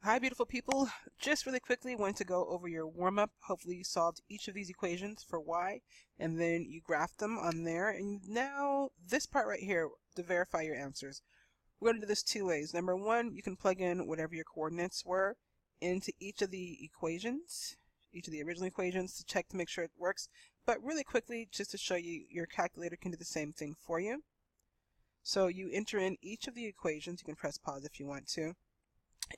Hi beautiful people, just really quickly wanted to go over your warm-up. Hopefully you solved each of these equations for y and then you graphed them on there, and now this part right here to verify your answers. We're going to do this two ways. Number one, you can plug in whatever your coordinates were into each of the equations, each of the original equations, to check to make sure it works. But really quickly, just to show you, your calculator can do the same thing for you. So you enter in each of the equations. You can press pause if you want to.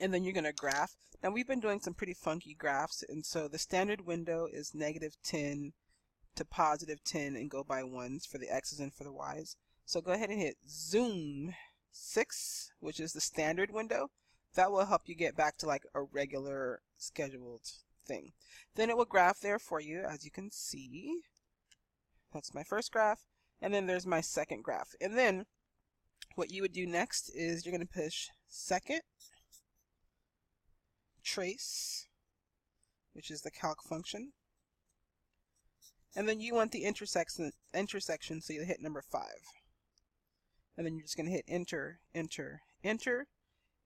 And then you're going to graph. Now we've been doing some pretty funky graphs, and so the standard window is -10 to +10 and go by ones for the x's and for the y's. So go ahead and hit zoom 6, which is the standard window. That will help you get back to like a regular scheduled thing. Then it will graph there for you, as you can see. That's my first graph, and then there's my second graph. And then what you would do next is you're going to push second, trace, which is the calc function, and then you want the intersection, so you hit number 5, and then you're just going to hit enter, enter, enter,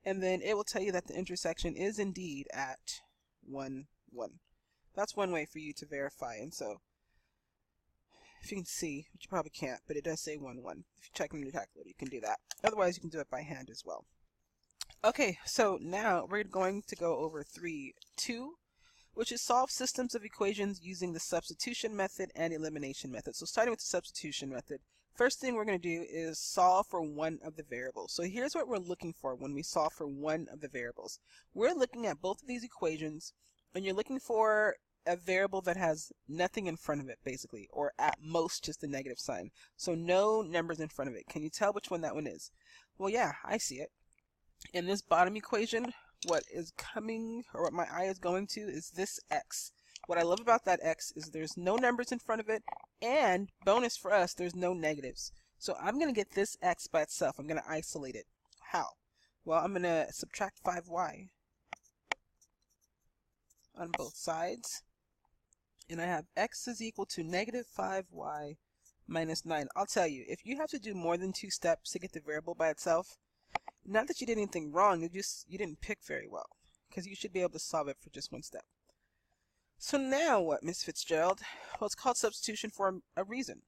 and then it will tell you that the intersection is indeed at 1, 1. That's one way for you to verify. And so if you can see, which you probably can't, but it does say 1, 1. If you check on your calculator, you can do that. Otherwise, you can do it by hand as well. Okay, so now we're going to go over 3.2, which is solve systems of equations using the substitution method and elimination method. So starting with the substitution method, first thing we're going to do is solve for one of the variables. So here's what we're looking for when we solve for one of the variables. We're looking at both of these equations, and you're looking for a variable that has nothing in front of it, basically, or at most just a negative sign. So no numbers in front of it. Can you tell which one that one is? Well, yeah, I see it. In this bottom equation, what is coming, or what my eye is going to, is this x. What I love about that x is there's no numbers in front of it, and bonus for us, there's no negatives. So I'm going to get this x by itself. I'm going to isolate it. How? Well, I'm going to subtract 5y on both sides, and I have x is equal to -5y minus 9. I'll tell you, if you have to do more than 2 steps to get the variable by itself, not that you did anything wrong, you didn't pick very well, because you should be able to solve it for just one step. So now what, Miss Fitzgerald? Well, it's called substitution for a reason.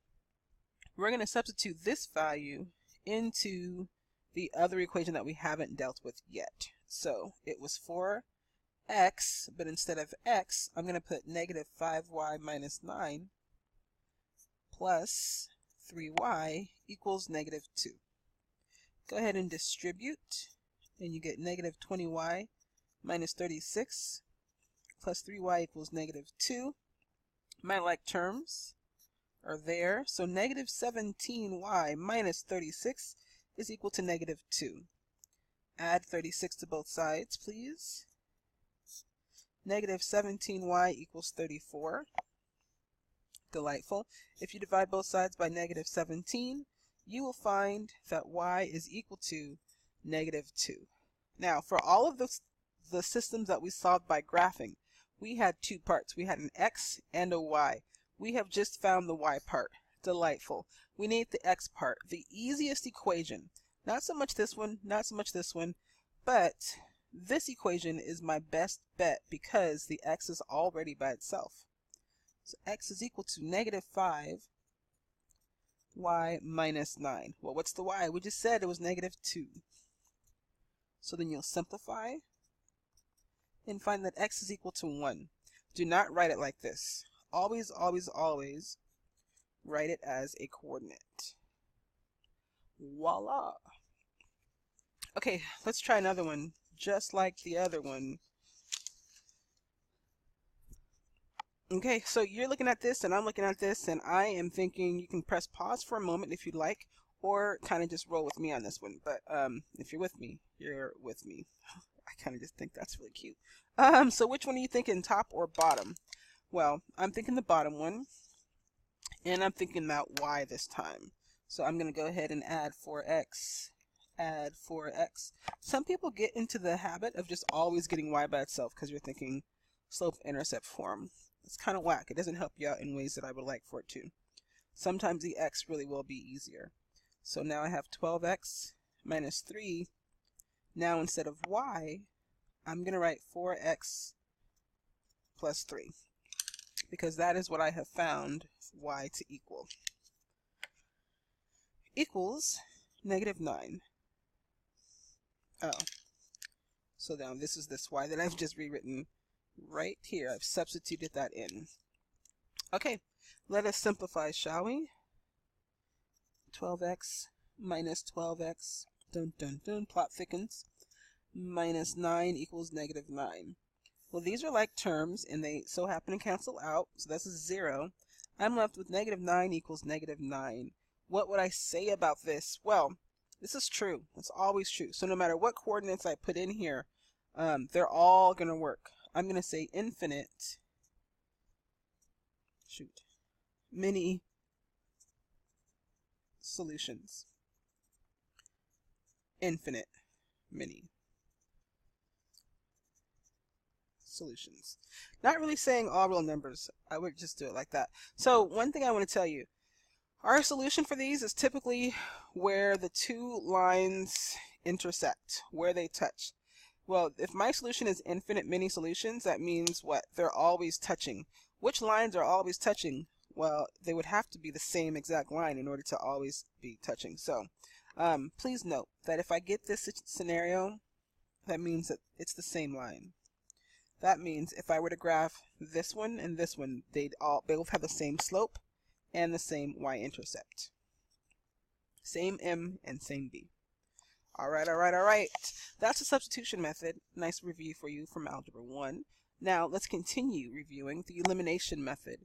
We're going to substitute this value into the other equation that we haven't dealt with yet. So it was 4x, but instead of x, I'm going to put -5y minus 9 plus 3y equals -2. Go ahead and distribute, and you get -20y minus 36 plus 3y equals -2. My like terms are there, so -17y minus 36 is equal to -2. Add 36 to both sides, please. -17y equals 34. Delightful. If you divide both sides by -17, you will find that y is equal to -2. Now, for all of the systems that we solved by graphing, we had two parts. We had an x and a y. We have just found the y part. Delightful. We need the x part. The easiest equation. Not so much this one, not so much this one, but this equation is my best bet because the x is already by itself. So x is equal to -5y minus 9. Well, what's the y? We just said it was -2. So then you'll simplify and find that x is equal to 1. Do not write it like this. Always, always, always write it as a coordinate. Voila! Okay, let's try another one, just like the other one. Okay, so you're looking at this and I'm looking at this, and I am thinking you can press pause for a moment if you'd like, or kind of just roll with me on this one. But if you're with me, you're with me. I kind of just think that's really cute. So which one are you thinking, top or bottom? Well, I'm thinking the bottom one, and I'm thinking about y this time. So I'm going to go ahead and add 4x, add 4x. Some people get into the habit of just always getting y by itself because you're thinking slope-intercept form. It's kind of whack. It doesn't help you out in ways that I would like for it to. Sometimes the x really will be easier. So now I have 12x minus 3. Now instead of y, I'm going to write 4x plus 3 because that is what I have found y to equal. Equals negative 9. Oh. So now this is this y that I've just rewritten right here. I've substituted that in. Okay, let us simplify, shall we? 12x minus 12x, dun dun dun, plot thickens, minus 9 equals negative 9. Well, these are like terms, and they so happen to cancel out, so this is 0. I'm left with negative 9 equals negative 9. What would I say about this? Well, this is true. It's always true. So no matter what coordinates I put in here, they're all going to work. I'm going to say infinite, many solutions. Infinite many solutions. Not really saying all real numbers. I would just do it like that. So one thing I want to tell you, our solution for these is typically where the two lines intersect, where they touch. Well, if my solution is infinite many solutions, that means what? They're always touching. Which lines are always touching? Well, they would have to be the same exact line in order to always be touching. So please note that if I get this scenario, that means that it's the same line. That means if I were to graph this one and this one, they both have the same slope and the same y-intercept. Same m and same b. Alright. That's the substitution method. Nice review for you from Algebra 1. Now let's continue reviewing the elimination method.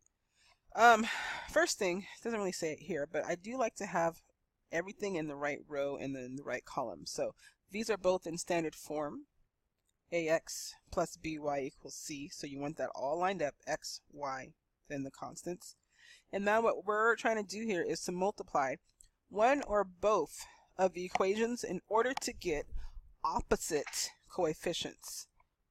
First thing, it doesn't really say it here, but I do like to have everything in the right row and then in the right column. So these are both in standard form. Ax plus by equals c. So you want that all lined up, x, y, then the constants. And now what we're trying to do here is to multiply one or both of the equations in order to get opposite coefficients.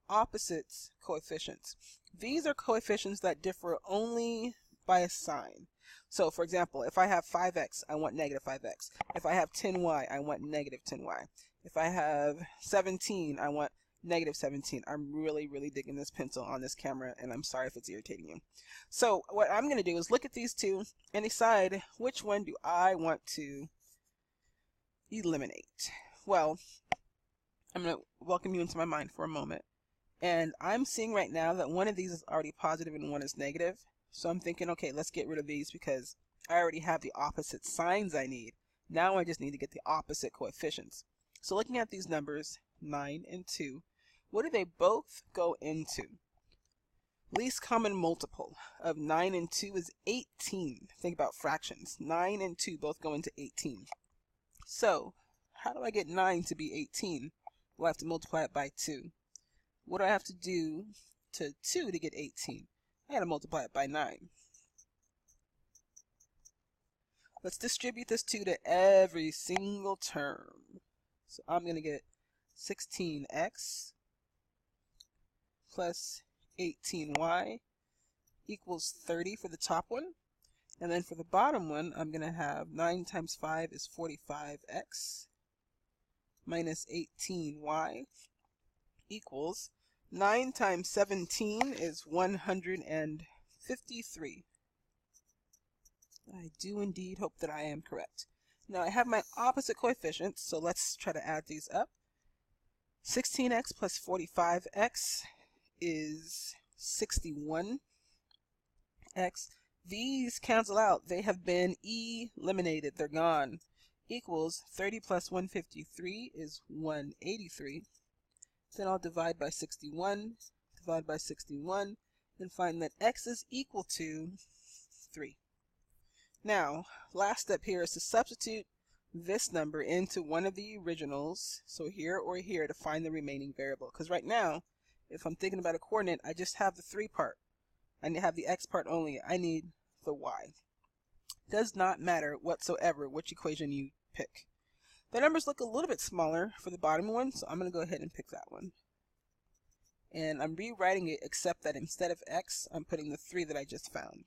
Opposite coefficients. These are coefficients that differ only by a sign. So for example, if I have 5x, I want negative 5x. If I have 10y, I want negative 10y. If I have 17, I want negative 17. I'm really digging this pencil on this camera, and I'm sorry if it's irritating you. So what I'm going to do is look at these two and decide which one do I want to eliminate. Well, I'm going to welcome you into my mind for a moment. And I'm seeing right now that one of these is already positive and one is negative. So I'm thinking, okay, let's get rid of these because I already have the opposite signs I need. Now I just need to get the opposite coefficients. So looking at these numbers, 9 and 2, what do they both go into? Least common multiple of 9 and 2 is 18. Think about fractions. 9 and 2 both go into 18. So how do I get 9 to be 18? Well, I have to multiply it by 2. What do I have to do to 2 to get 18? I got to multiply it by 9. Let's distribute this 2 to every single term. So I'm going to get 16x plus 18y equals 30 for the top one. And then for the bottom one, I'm going to have 9 times 5 is 45x minus 18y equals 9 times 17 is 153. I do indeed hope that I am correct. Now I have my opposite coefficients, so let's try to add these up. 16x plus 45x is 61x. These cancel out. They have been eliminated. They're gone. Equals 30 plus 153 is 183. Then I'll divide by 61, and find that x is equal to 3. Now, last step here is to substitute this number into one of the originals, so here or here, to find the remaining variable. Because right now, if I'm thinking about a coordinate, I just have the 3 part. I have the x part only. I need the y. Does not matter whatsoever which equation you pick. The numbers look a little bit smaller for the bottom one, so I'm going to go ahead and pick that one. And I'm rewriting it, except that instead of x, I'm putting the 3 that I just found.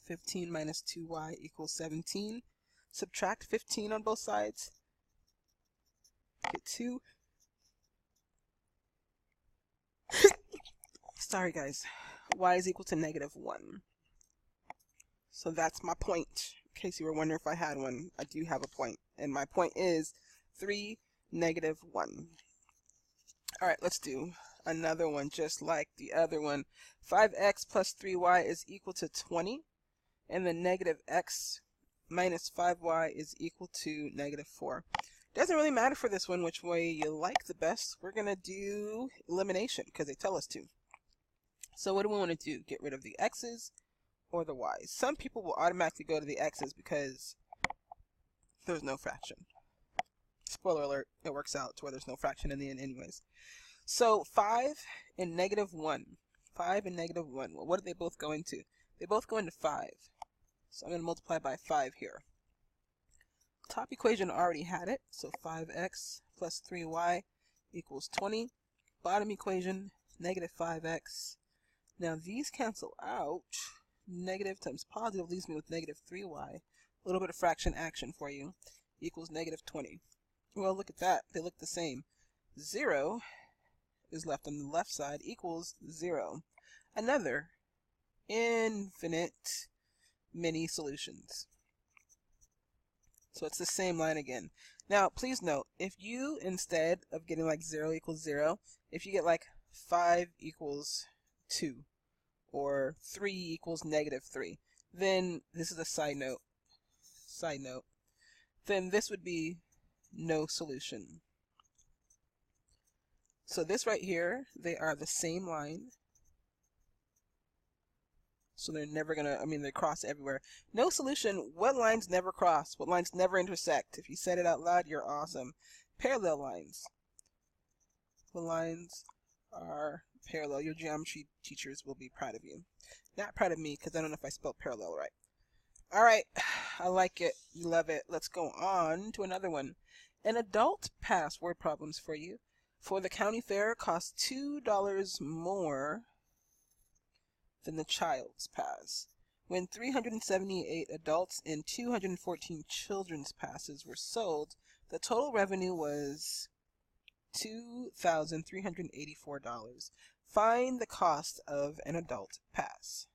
(15 minus 2y equals 17). Subtract 15 on both sides. bracket 2. Sorry guys. Y is equal to negative 1. So that's my point. In case you were wondering if I had one, I do have a point. And my point is 3, negative 1. Alright, let's do another one just like the other one. 5x plus 3y is equal to 20. And then negative x minus 5y is equal to negative 4. Doesn't really matter for this one which way you like the best. We're going to do elimination because they tell us to. So what do we want to do? Get rid of the x's or the y's? Some people will automatically go to the x's because there's no fraction. Spoiler alert, it works out to where there's no fraction in the end anyways. So 5 and negative 1. 5 and negative 1. Well, what do they both go into? They both go into 5. So I'm going to multiply by 5 here. Top equation already had it, so 5x plus 3y equals 20. Bottom equation, negative 5x. Now these cancel out. Negative times positive leaves me with negative 3y. A little bit of fraction action for you. Equals negative 20. Well, look at that. They look the same. 0 is left on the left side equals 0. Another infinite many solutions. So it's the same line again. Now, please note, if you, instead of getting like 0 equals 0, if you get like 5 equals 2, or 3 equals negative 3, then this is a side note, then this would be no solution. So this right here, they are the same line. So they're never gonna, they cross everywhere. No solution. What lines never cross? What lines never intersect? If you said it out loud, you're awesome. Parallel lines. The lines are parallel. Your geometry teachers will be proud of you. Not proud of me because I don't know if I spelled parallel right. Alright, I like it. You love it. Let's go on to another one. An adult pass word problems for you. For the county fair costs $2 more than the child's pass. When 378 adults and 214 children's passes were sold, the total revenue was $2,384. Find the cost of an adult pass.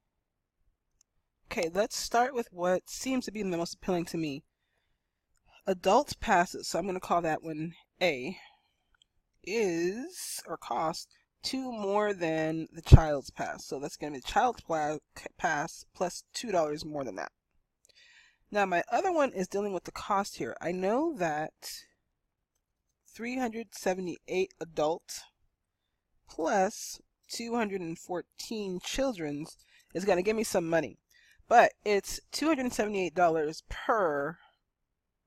Okay, let's start with what seems to be the most appealing to me. Adult passes, so I'm going to call that one A, is, or cost, 2 more than the child's pass. So that's going to be the child's pass plus $2 more than that. Now my other one is dealing with the cost here. I know that 378 adult plus 214 children's is going to give me some money. But it's $278 per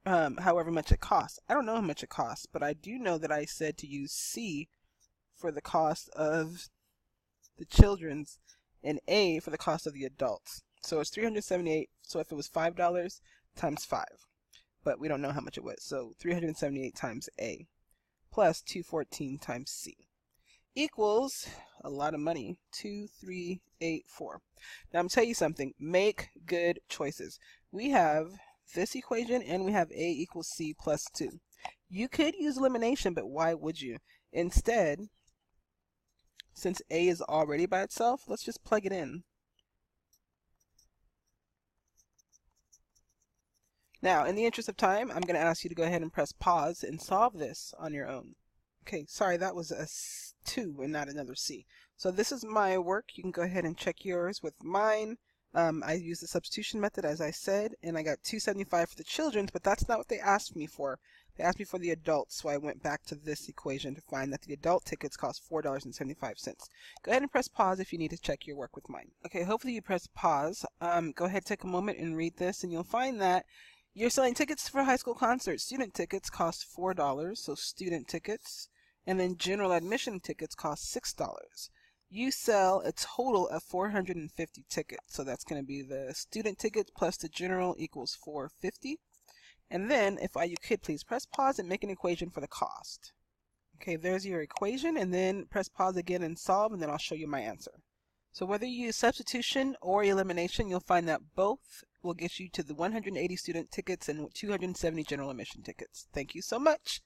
however much it costs. I don't know how much it costs, but I do know that I said to use C for the cost of the children's and A for the cost of the adults. So it's 378. So if it was $5 times 5, but we don't know how much it was. So 378 times A plus 214 times C equals a lot of money. 2384. Now I'm gonna tell you something. Make good choices. We have this equation and we have A equals C plus 2. You could use elimination, but why would you? Instead, since A is already by itself, let's just plug it in. Now, in the interest of time, I'm going to ask you to go ahead and press pause and solve this on your own. Okay, sorry, that was a 2 and not another C. So this is my work. You can go ahead and check yours with mine. I used the substitution method, as I said, and I got 275 for the children's, but that's not what they asked me for. They asked me for the adults, so I went back to this equation to find that the adult tickets cost $4.75. Go ahead and press pause if you need to check your work with mine. Okay, hopefully you press pause. Go ahead, take a moment and read this, and you'll find that you're selling tickets for high school concerts. Student tickets cost $4, so student tickets, and then general admission tickets cost $6. You sell a total of 450 tickets, so that's going to be the student ticket plus the general equals $450. And then, if you could, please press pause and make an equation for the cost. Okay, there's your equation, and then press pause again and solve, and then I'll show you my answer. So whether you use substitution or elimination, you'll find that both will get you to the 180 student tickets and 270 general admission tickets. Thank you so much.